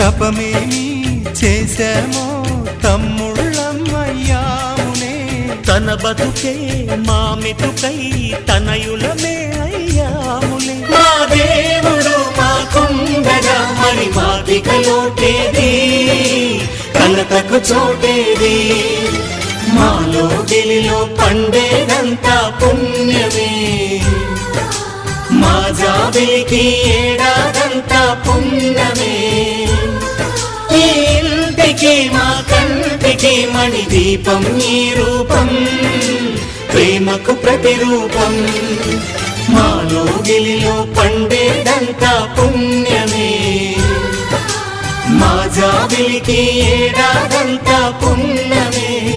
తపమేమి చేశామో తమ్ముళ్ళమయ్యామునే, తన బతుకే మా మెతుకై తనయులమే అయ్యాములే. మా దేవుడు మాకుండగా మరి మాదిక లోటేది, కలతకు చోటేది. మాలో గిలిలో పండేదంతా పుణ్యమే, మా జాబిలికి ఏడాదంతా పుణ్యమే. ఈ ఇంటికి మా కంటికి మణి దీపం ఈ రూపం, ప్రేమకు ప్రతిరూపం. మాలో గిలిలో పండేదంతా పుణ్యమే, మా జాబిలికి ఏడాది